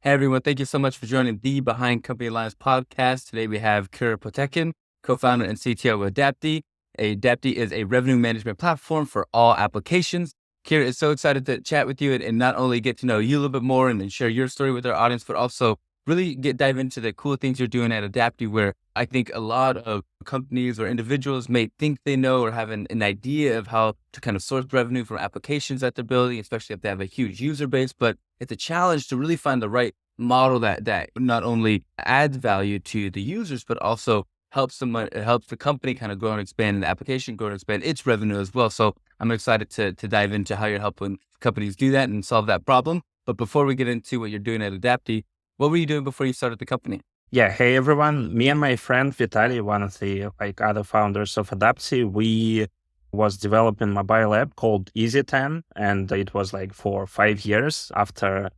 Hey everyone, thank you so much for joining the Behind Company Lines podcast. Today we have Kirill Potekhin, co-founder and CTO of Adapty. Adapty is a revenue management platform for all applications. Kirill is so excited to chat with you and not only get to know you a little bit more and share your story with our audience, but also really dive into the cool things you're doing at Adapty, where I think a lot of companies or individuals may think they know or have an idea of how to kind of source revenue from applications that they're building, especially if they have a huge user base. But it's a challenge to really find the right model that not only adds value to the users, but also helps the company kind of grow and expand, and the application grow and expand its revenue as well. So I'm excited to dive into how you're helping companies do that and solve that problem. But before we get into what you're doing at Adapty, what were you doing before you started the company? Yeah, hey everyone. Me and my friend Vitaly, one of the other founders of Adapty, we was developing mobile app called Easy10, and it was for 5 years after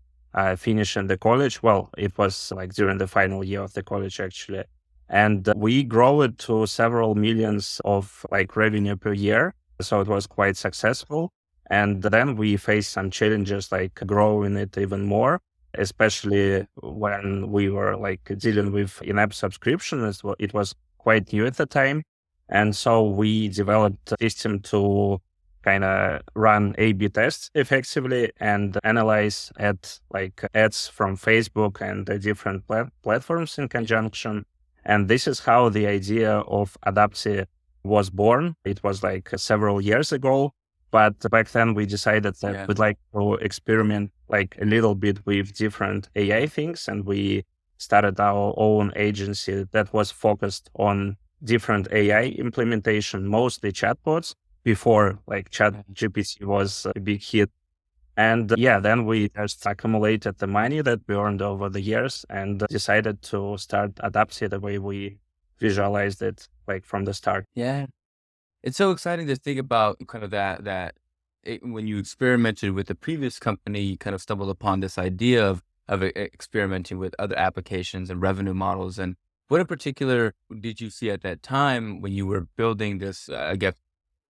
finishing the college. Well, it was during the final year of the college actually, and we grow it to several millions of revenue per year. So it was quite successful, and then we faced some challenges growing it even more, especially when we were dealing with in-app subscriptions. It was quite new at the time. And so we developed a system to kind of run A/B tests effectively and analyze ads from Facebook and the different platforms in conjunction. And this is how the idea of Adapty was born. It was several years ago. But back then we decided that we'd like to experiment a little bit with different AI things. And we started our own agency that was focused on different AI implementation, mostly chatbots, before ChatGPT was a big hit. And then we just accumulated the money that we earned over the years and decided to start Adapty the way we visualized it from the start. Yeah. It's so exciting to think about kind of when you experimented with the previous company, you kind of stumbled upon this idea of experimenting with other applications and revenue models. And what in particular did you see at that time when you were building this, I guess,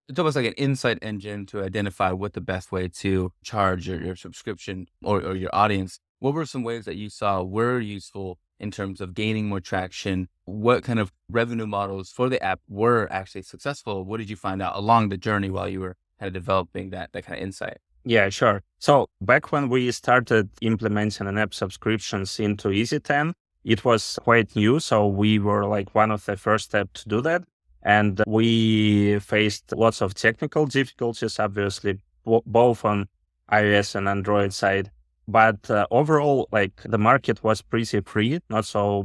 it's almost like an insight engine to identify what the best way to charge your subscription or your audience? What were some ways that you saw were useful in terms of gaining more traction? What kind of revenue models for the app were actually successful? What did you find out along the journey while you were kind of developing that kind of insight? Yeah, sure. So back when we started implementing an app subscriptions into Easy10, it was quite new. So we were one of the first steps to do that. And we faced lots of technical difficulties, obviously, both on iOS and Android side. But overall, the market was pretty free, not so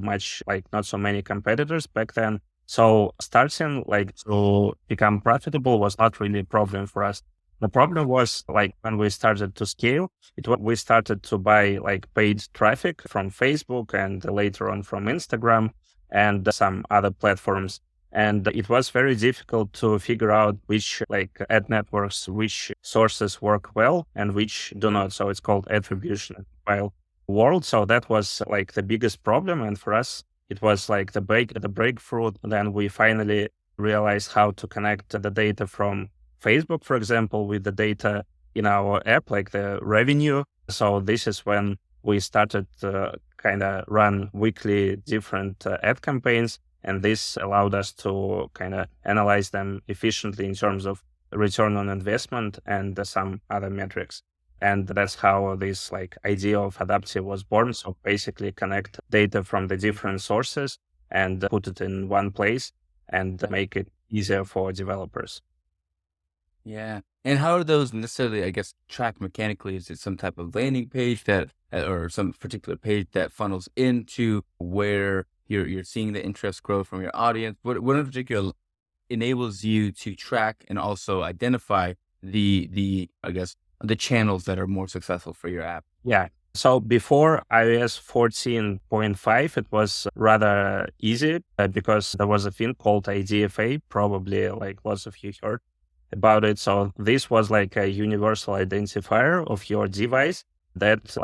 many competitors back then. So starting to become profitable was not really a problem for us. The problem was when we started to scale, we started to buy paid traffic from Facebook and later on from Instagram and some other platforms. And it was very difficult to figure out which ad networks, which sources work well and which do not. So it's called attribution in the mobile world. So that was the biggest problem. And for us, it was the breakthrough. Then we finally realized how to connect the data from Facebook, for example, with the data in our app, the revenue. So this is when we started to kind of run weekly different ad campaigns. And this allowed us to kind of analyze them efficiently in terms of return on investment and some other metrics. And that's how this idea of Adapty was born. So basically connect data from the different sources and put it in one place and make it easier for developers. Yeah. And how are those necessarily, I guess, tracked mechanically? Is it some type of landing page or some particular page that funnels into where you're seeing the interest grow from your audience? What in particular enables you to track and also identify the channels that are more successful for your app? Yeah. So before iOS 14.5, it was rather easy because there was a thing called IDFA. Probably lots of you heard about it. So this was a universal identifier of your device that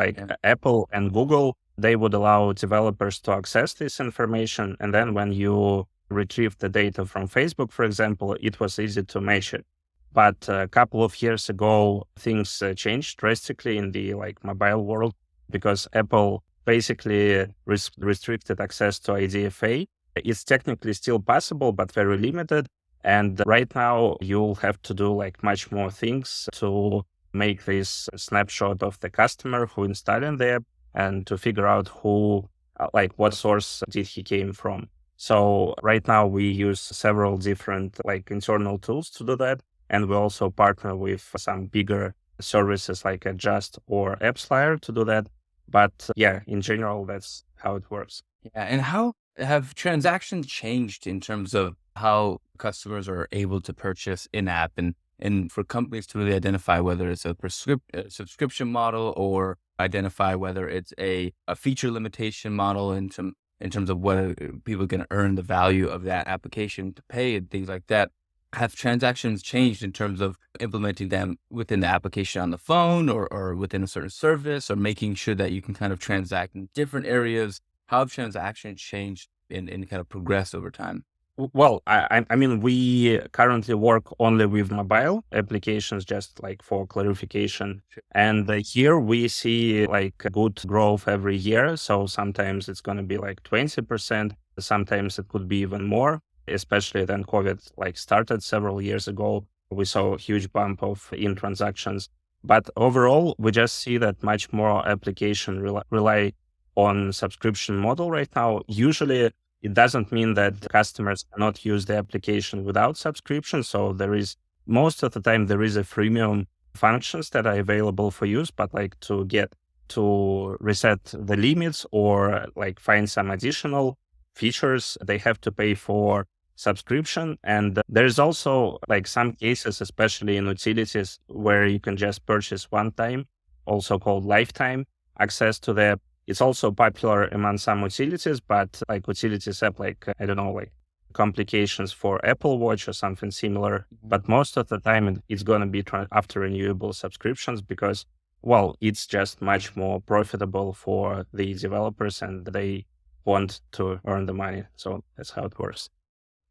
Apple and Google, they would allow developers to access this information. And then when you retrieve the data from Facebook, for example, it was easy to match it. But a couple of years ago, things changed drastically in the mobile world because Apple basically restricted access to IDFA. It's technically still possible, but very limited. And right now you'll have to do like much more things to make this snapshot of the customer who installed in the app and to figure out who, like what source did he came from. So right now we use several different like internal tools to do that. And we also partner with some bigger services like Adjust or AppsFlyer to do that. But yeah, in general, that's how it works. Yeah. And how have transactions changed in terms of how customers are able to purchase in-app and for companies to really identify whether it's a subscription model or identify whether it's a feature limitation model in terms of whether people can earn the value of that application to pay and things like that. Have transactions changed in terms of implementing them within the application on the phone or within a certain service or making sure that you can kind of transact in different areas? How have transactions changed and kind of progressed over time? Well, I mean, we currently work only with mobile applications, just like for clarification. And here we see like good growth every year. So sometimes it's going to be like 20%. Sometimes it could be even more, especially then COVID like started several years ago. We saw a huge bump of in transactions. But overall, we just see that much more application rely on subscription model right now. Usually, it doesn't mean that customers cannot use the application without subscription. So most of the time, there is a freemium functions that are available for use, but like to reset the limits or like find some additional features, they have to pay for subscription. And there's also like some cases, especially in utilities, where you can just purchase one time, also called lifetime access to the. It's also popular among some utilities, but like utilities have like, I don't know, like complications for Apple Watch or something similar. But most of the time it's going to be after renewable subscriptions because, well, it's just much more profitable for the developers and they want to earn the money. So that's how it works.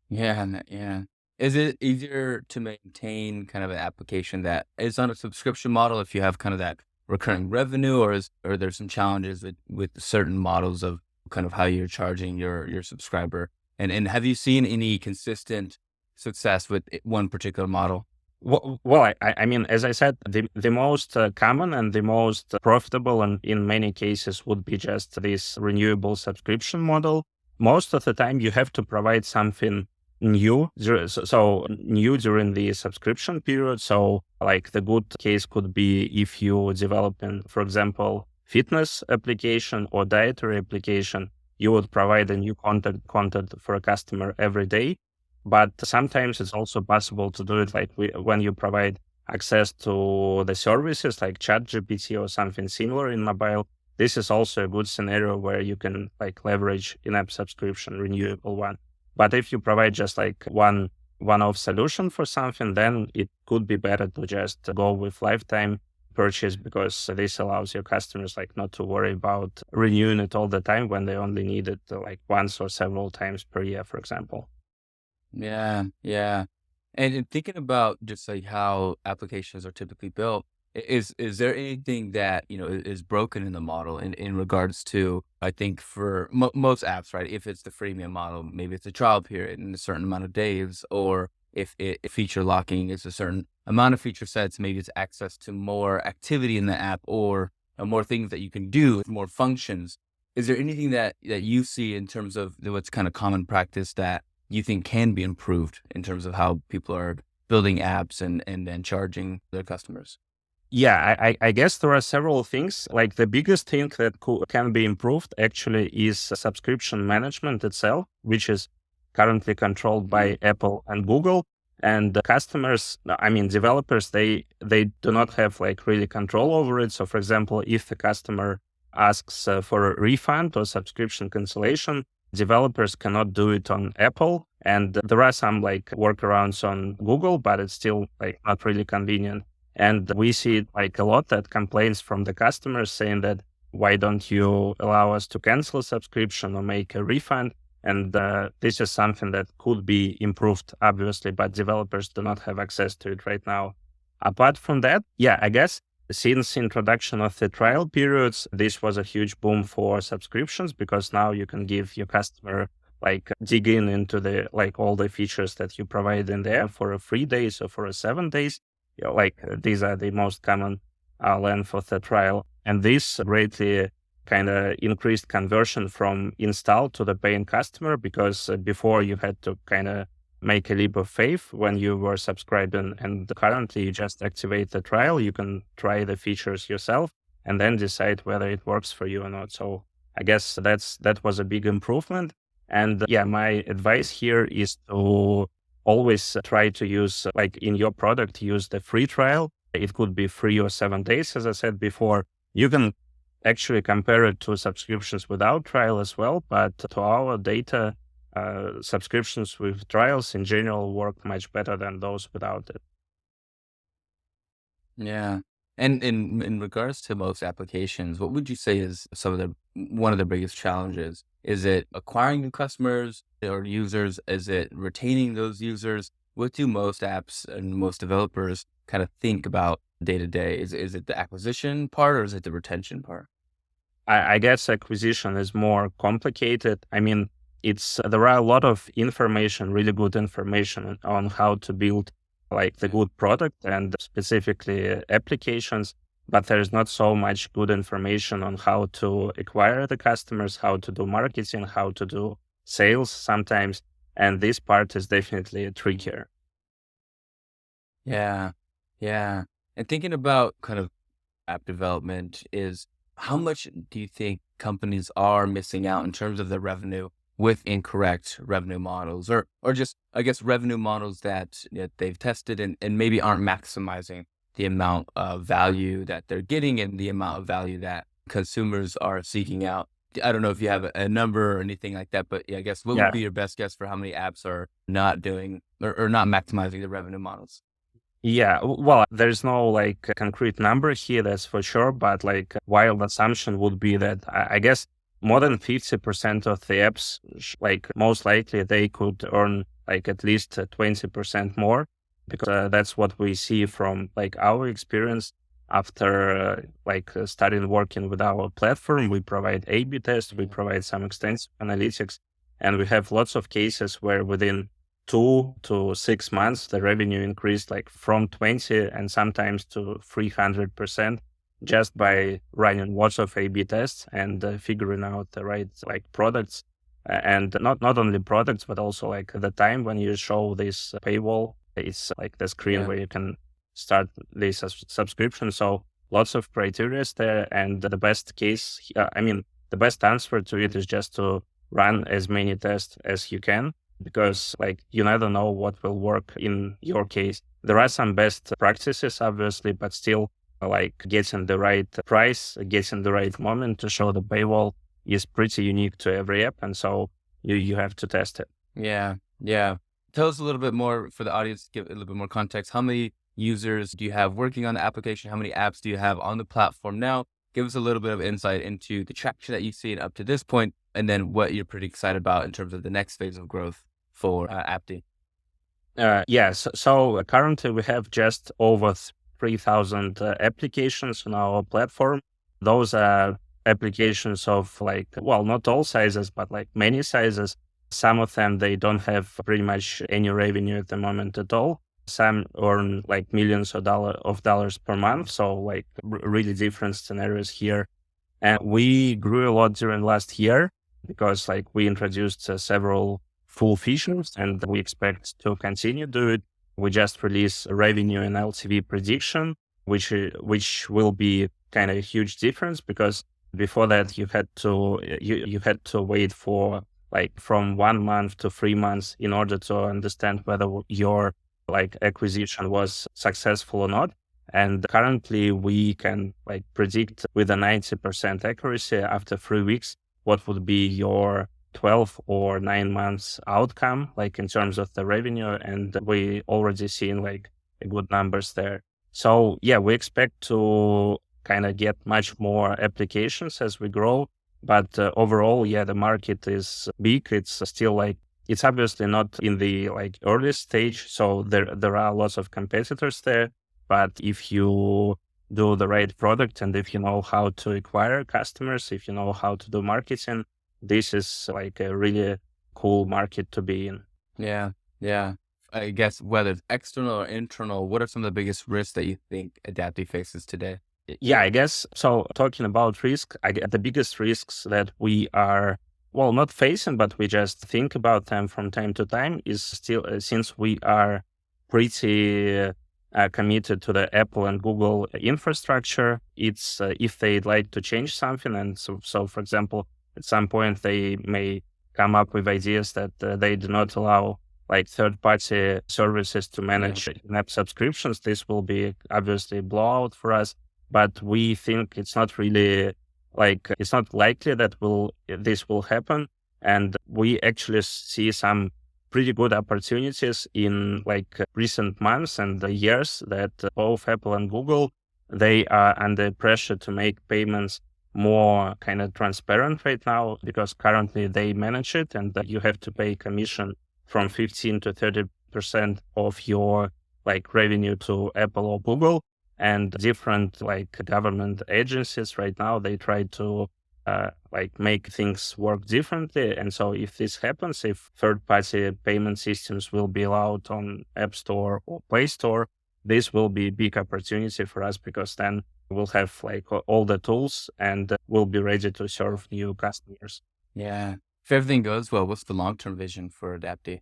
Yeah, yeah. Is it easier to maintain kind of an application that is on a subscription model if you have kind of that recurring revenue, or there's some challenges with certain models of kind of how you're charging your subscriber? And have you seen any consistent success with one particular model? Well, I mean, as I said, the most common and the most profitable, and in many cases, would be just this renewable subscription model. Most of the time, you have to provide something new, so new during the subscription period. So, like the good case could be if you develop, for example, fitness application or dietary application, you would provide a new content for a customer every day. But sometimes it's also possible to do it like when you provide access to the services like ChatGPT or something similar in mobile. This is also a good scenario where you can like leverage in-app subscription, renewable one. But if you provide just like one-off solution for something, then it could be better to just go with lifetime purchase because this allows your customers like not to worry about renewing it all the time when they only need it like once or several times per year, for example. Yeah, yeah. And in thinking about just like how applications are typically built, is there anything that, is broken in the model in regards to, I think for most apps, right? If it's the freemium model, maybe it's a trial period in a certain amount of days, or if feature locking is a certain amount of feature sets, maybe it's access to more activity in the app or more things that you can do, more functions. Is there anything that you see in terms of what's kind of common practice that you think can be improved in terms of how people are building apps and then charging their customers? Yeah, I guess there are several things. Like the biggest thing that can be improved actually is subscription management itself, which is currently controlled by Apple and Google. And the customers, I mean, developers, they do not have like really control over it. So for example, if the customer asks for a refund or subscription cancellation, developers cannot do it on Apple. And there are some like workarounds on Google, but it's still like not really convenient. And we see it like a lot that complaints from the customers saying that, why don't you allow us to cancel a subscription or make a refund? And this is something that could be improved, obviously, but developers do not have access to it right now. Apart from that, yeah, I guess since introduction of the trial periods, this was a huge boom for subscriptions because now you can give your customer like dig in into the like all the features that you provide in there for a 3 days or for a 7 days. These are the most common length of the trial, and this greatly kind of increased conversion from install to the paying customer because before you had to kind of make a leap of faith when you were subscribing, and currently you just activate the trial. You can try the features yourself and then decide whether it works for you or not. So I guess that was a big improvement. And my advice here is to always try to use, like in your product, use the free trial. It could be 3 or 7 days, as I said before. You can actually compare it to subscriptions without trial as well, but to our data, subscriptions with trials in general work much better than those without it. Yeah. And in regards to most applications, what would you say is one of the biggest challenges? Is it acquiring new customers or users? Is it retaining those users? What do most apps and most developers kind of think about day to day? Is it the acquisition part or is it the retention part? I guess acquisition is more complicated. I mean, there are a lot of information, really good information on how to build like the good product and specifically applications, but there's not so much good information on how to acquire the customers, how to do marketing, how to do sales sometimes. And this part is definitely trickier. Yeah. Yeah. And thinking about kind of app development is how much do you think companies are missing out in terms of the revenue with incorrect revenue models or just, I guess, revenue models that they've tested and maybe aren't maximizing the amount of value that they're getting and the amount of value that consumers are seeking out? I don't know if you have a number or anything like that, but I guess what would Yeah. be your best guess for how many apps are not doing or not maximizing the revenue models? Yeah, well, there's no like concrete number here, that's for sure. But like wild assumption would be that I guess more than 50% of the apps, like most likely they could earn like at least 20% more because that's what we see from like our experience after starting working with our platform. We provide A/B tests, we provide some extensive analytics, and we have lots of cases where within 2 to 6 months, the revenue increased like from 20 and sometimes to 300% just by running lots of A/B tests and figuring out the right like products. And not only products, but also like the time when you show this paywall, it's like the screen Yeah. where you can start this subscription. So lots of criteria there. And the best case, the best answer to it is just to run as many tests as you can, because like you never know what will work in your case. There are some best practices, obviously, but still like getting the right price, getting the right moment to show the paywall is pretty unique to every app. And so you have to test it. Yeah. Yeah. Tell us a little bit more for the audience, give a little bit more context. How many users do you have working on the application? How many apps do you have on the platform now? Give us a little bit of insight into the traction that you've seen up to this point, and then what you're pretty excited about in terms of the next phase of growth for Adapty. So currently we have just over 3,000 applications on our platform. Those are applications of like, well, not all sizes, but like many sizes. Some of them, they don't have pretty much any revenue at the moment at all. Some earn like millions of dollars per month. So like really different scenarios here. And we grew a lot during last year because like we introduced several full features and we expect to continue do it. We just released revenue and LTV prediction, which will be kind of a huge difference because before that you had to wait for like from 1 month to 3 months in order to understand whether your like acquisition was successful or not. And currently we can like predict with a 90% accuracy after 3 weeks what would be your 12 or 9 months outcome, like in terms of the revenue. And we already seen like good numbers there. So yeah, we expect to kind of get much more applications as we grow. But overall, yeah, the market is big. It's still like, it's obviously not in the like early stage. So there are lots of competitors there. But if you do the right product and if you know how to acquire customers, if you know how to do marketing, this is like a really cool market to be in. Yeah. Yeah. I guess whether it's external or internal, what are some of the biggest risks that you think Adapty faces today? Yeah, I guess. So talking about risk, the biggest risks that we are, well, not facing, but we just think about them from time to time is still, since we are pretty committed to the Apple and Google infrastructure, it's if they'd like to change something. And so for example, at some point they may come up with ideas that they do not allow like third-party services to manage in-app subscriptions. This will be obviously a blowout for us, but we think it's not really like it's not likely that this will happen, and we actually see some pretty good opportunities in like recent months and years that both Apple and Google, they are under pressure to make payments more kind of transparent right now, because currently they manage it and that you have to pay commission from 15 to 30% of your like revenue to Apple or Google. And different like government agencies right now, they try to like make things work differently. And so if this happens, if third-party payment systems will be allowed on App Store or Play Store, this will be a big opportunity for us, because then we'll have like all the tools and we'll be ready to serve new customers. Yeah. If everything goes well, what's the long-term vision for Adapty?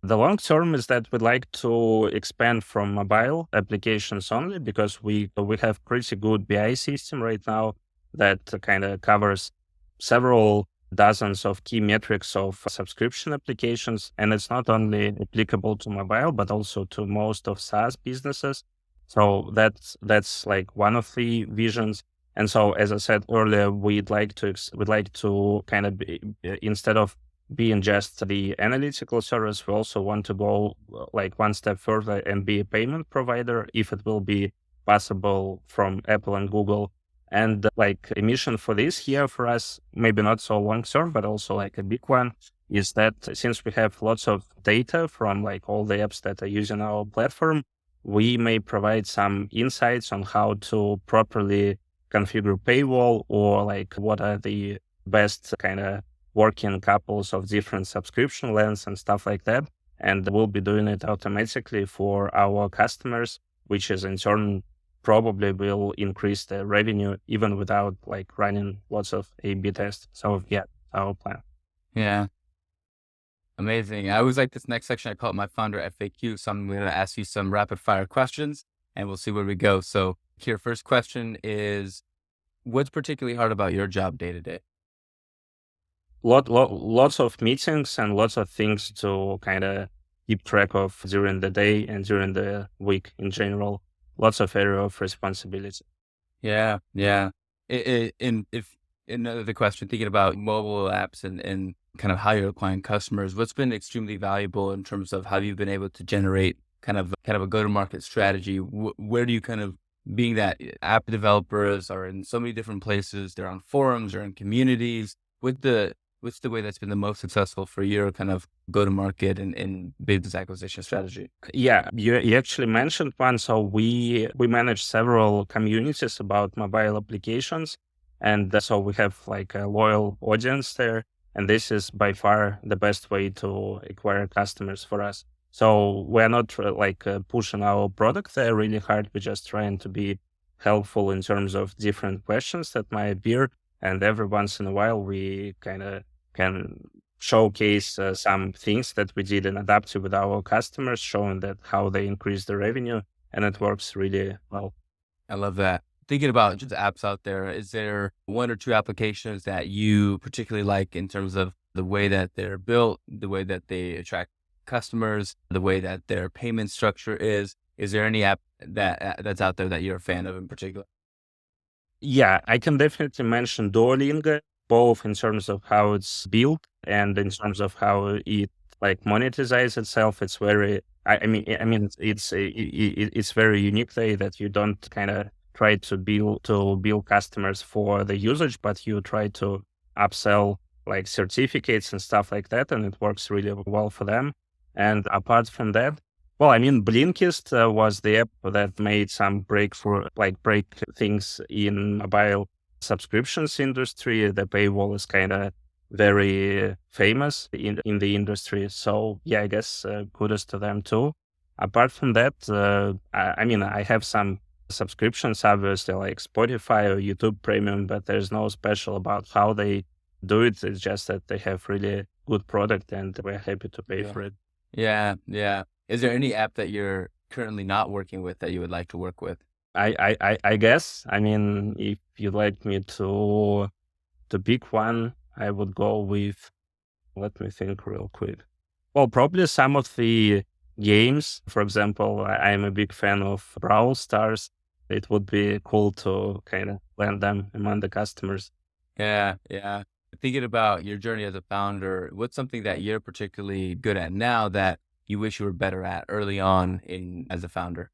The long term is that we'd like to expand from mobile applications only, because we have pretty good BI system right now that kind of covers several dozens of key metrics of subscription applications. And it's not only applicable to mobile, but also to most of SaaS businesses. So that's like one of the visions. And so, as I said earlier, we'd like to kind of instead of being just the analytical service, we also want to go like one step further and be a payment provider, if it will be possible, from Apple and Google. And like a mission for this year for us, maybe not so long term, but also like a big one, is that since we have lots of data from like all the apps that are using our platform, we may provide some insights on how to properly configure paywall, or like what are the best kind of working couples of different subscription lengths and stuff like that. And we'll be doing it automatically for our customers, which is in turn probably will increase the revenue even without like running lots of A/B tests. So yeah, our plan. Yeah. Amazing. I always like this next section. I call it my founder FAQ. So I'm going to ask you some rapid fire questions and we'll see where we go. So your first question is, what's particularly hard about your job day to day? Lots of meetings and lots of things to kind of keep track of during the day and during the week in general. Lots of area of responsibility. Yeah. Yeah. And if another question, thinking about mobile apps and kind of how you're acquiring customers, what's been extremely valuable in terms of how you've been able to generate kind of a go-to-market strategy? Where do you kind of, being that app developers are in so many different places, they're on forums, they're in communities, what's the way that's been the most successful for your kind of go-to-market and business acquisition strategy? Yeah, you actually mentioned one. So we manage several communities about mobile applications, and so we have like a loyal audience there. And this is by far the best way to acquire customers for us. So we're not pushing our product there really hard. We're just trying to be helpful in terms of different questions that might appear. And every once in a while, we kind of can showcase some things that we did in Adapty with our customers, showing that how they increase the revenue, and it works really well. I love that. Thinking about just apps out there, is there one or two applications that you particularly like in terms of the way that they're built, the way that they attract customers, the way that their payment structure is? Is there any app that's out there that you're a fan of in particular? Yeah, I can definitely mention Duolingo, both in terms of how it's built and in terms of how it like monetizes itself. It's very, I mean, it's very unique way that you don't kind of try to build customers for the usage, but you try to upsell like certificates and stuff like that, and it works really well for them. And apart from that, Well, I mean, Blinkist was the app that made some break things in mobile subscriptions industry. The paywall is kind of very famous in the industry. So yeah, I guess kudos to them too. Apart from that, I mean, I have some subscriptions, obviously, like Spotify or YouTube Premium, but there's no special about how they do it. It's just that they have really good product and we're happy to pay for it. Yeah, yeah. Is there any app that you're currently not working with that you would like to work with? I guess. I mean, if you'd like me to pick one, I would go with, let me think real quick. Well, probably some of the games. For example, I'm a big fan of Brawl Stars. It would be cool to kind of land them among the customers. Yeah, yeah. Thinking about your journey as a founder, what's something that you're particularly good at now that you wish you were better at early on in as a founder?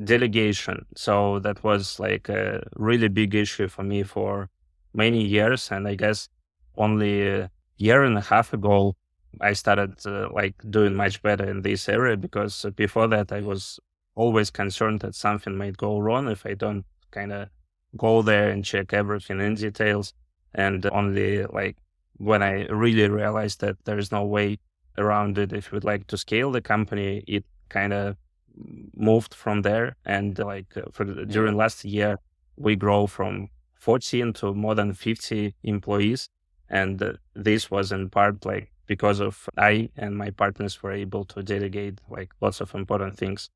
Delegation. So that was like a really big issue for me for many years. And I guess only a year and a half ago, I started like doing much better in this area, because before that, I was always concerned that something might go wrong if I don't kind of go there and check everything in details. And only like when I really realized that there is no way around it, if we'd like to scale the company, it kind of moved from there. And during last year, we grow from 14 to more than 50 employees. And this was in part like because of I and my partners were able to delegate like lots of important things.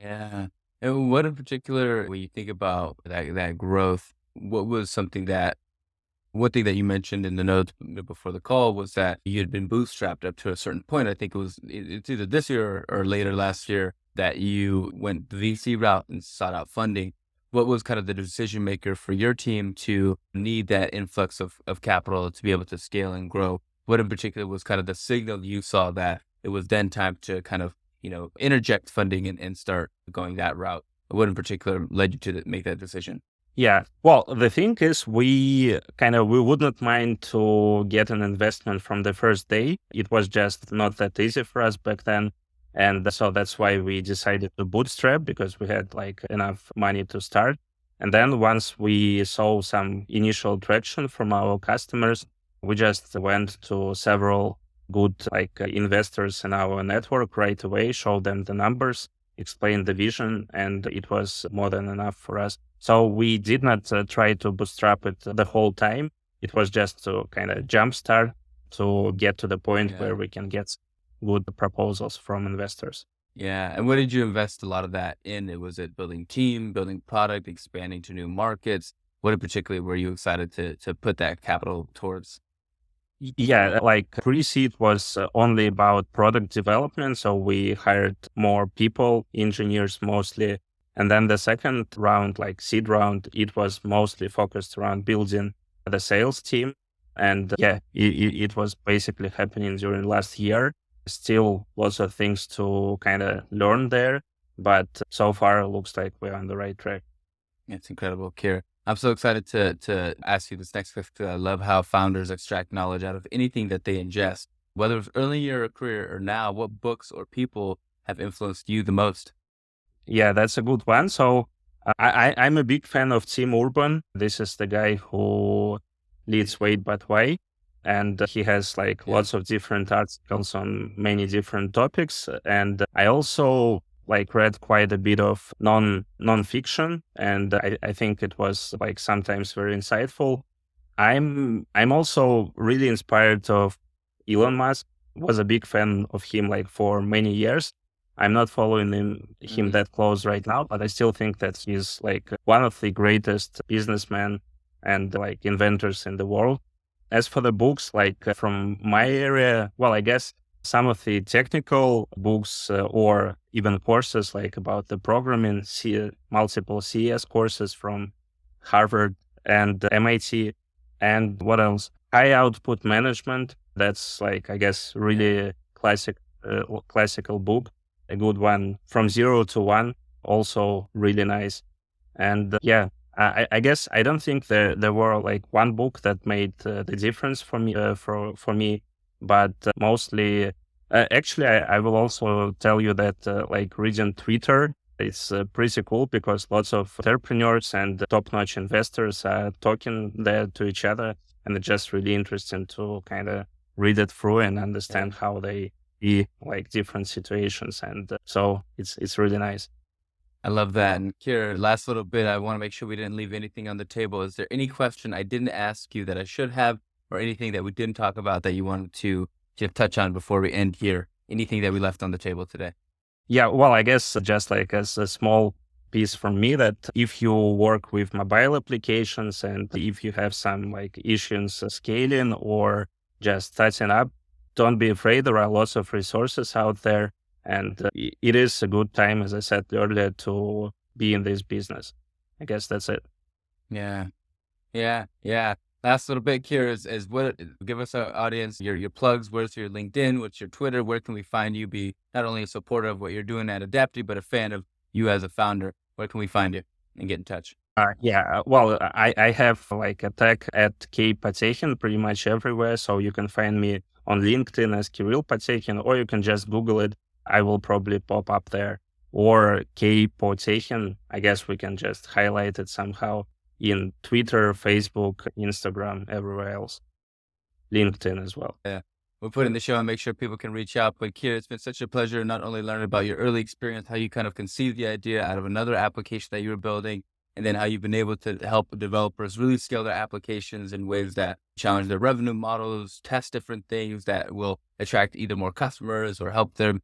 Yeah. And what in particular, when you think about that growth, what was something that one thing that you mentioned in the notes before the call was that you had been bootstrapped up to a certain point. I think it's either this year or later last year that you went the VC route and sought out funding. What was kind of the decision maker for your team to need that influx of capital to be able to scale and grow? What in particular was kind of the signal you saw that it was then time to kind of, interject funding and start going that route? What in particular led you to make that decision? Yeah. Well, the thing is, we wouldn't mind to get an investment from the first day. It was just not that easy for us back then. And so that's why we decided to bootstrap, because we had like enough money to start. And then once we saw some initial traction from our customers, we just went to several good investors in our network right away, showed them the numbers, explained the vision, and it was more than enough for us. So we did not try to bootstrap it the whole time. It was just to kind of jumpstart to get to the point where we can get good proposals from investors. Yeah. And what did you invest a lot of that in? Was it building team, building product, expanding to new markets? What in particular were you excited to put that capital towards? Yeah, like pre-seed was only about product development. So we hired more people, engineers mostly. And then the second round, like seed round, it was mostly focused around building the sales team. And yeah, it was basically happening during last year. Still lots of things to kind of learn there. But so far, it looks like we're on the right track. It's incredible, Kira. I'm so excited to ask you this next question. I love how founders extract knowledge out of anything that they ingest, whether it's early in your career or now. What books or people have influenced you the most? Yeah, that's a good one. So I'm a big fan of Tim Urban. This is the guy who leads Wait But Why. And he has like lots of different articles on many different topics. And I also like read quite a bit of non-fiction, and I think it was like sometimes very insightful. I'm also really inspired of Elon Musk. Was a big fan of him like for many years. I'm not following him that close right now, but I still think that he's like one of the greatest businessmen and like inventors in the world. As for the books, like from my area, well, I guess some of the technical books or even courses like about the programming, multiple CS courses from Harvard and MIT. And what else? High output management. That's like, I guess, really classical book. A good one. From Zero to One, also really nice. And yeah, I guess I don't think there were like one book that made the difference for me, for me, but mostly Actually, I will also tell you that like reading Twitter, it's pretty cool because lots of entrepreneurs and top-notch investors are talking there to each other, and it's just really interesting to kind of read it through and understand how they see like different situations, and so it's really nice. I love that. And Kira, last little bit, I want to make sure we didn't leave anything on the table. Is there any question I didn't ask you that I should have, or anything that we didn't talk about that you wanted to just touch on before we end here? Anything that we left on the table today? Yeah, well, I guess just like as a small piece from me that if you work with mobile applications and if you have some like issues scaling or just starting up, don't be afraid. There are lots of resources out there. And it is a good time, as I said earlier, to be in this business. I guess that's it. Yeah. Yeah. Yeah. Last little bit, Kira, is what, give us our audience your plugs. Where's your LinkedIn? What's your Twitter? Where can we find you? Be not only a supporter of what you're doing at Adapty, but a fan of you as a founder. Where can we find you and get in touch? Well, I have like a tag at Potekhin pretty much everywhere. So you can find me on LinkedIn as Kirill Potekhin, or you can just Google it. I will probably pop up there. Or Potekhin. I guess we can just highlight it somehow in Twitter, Facebook, Instagram, everywhere else. LinkedIn as well. Yeah. We'll put in the show and make sure people can reach out. But Kira, it's been such a pleasure not only learning about your early experience, how you kind of conceived the idea out of another application that you were building, and then how you've been able to help developers really scale their applications in ways that challenge their revenue models, test different things that will attract either more customers or help them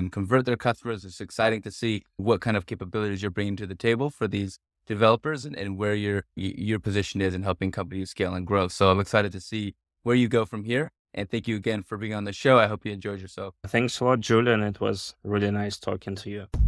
convert their customers. It's exciting to see what kind of capabilities you're bringing to the table for these developers and where your position is in helping companies scale and grow. So I'm excited to see where you go from here. And thank you again for being on the show. I hope you enjoyed yourself. Thanks a lot, Julian. It was really nice talking to you.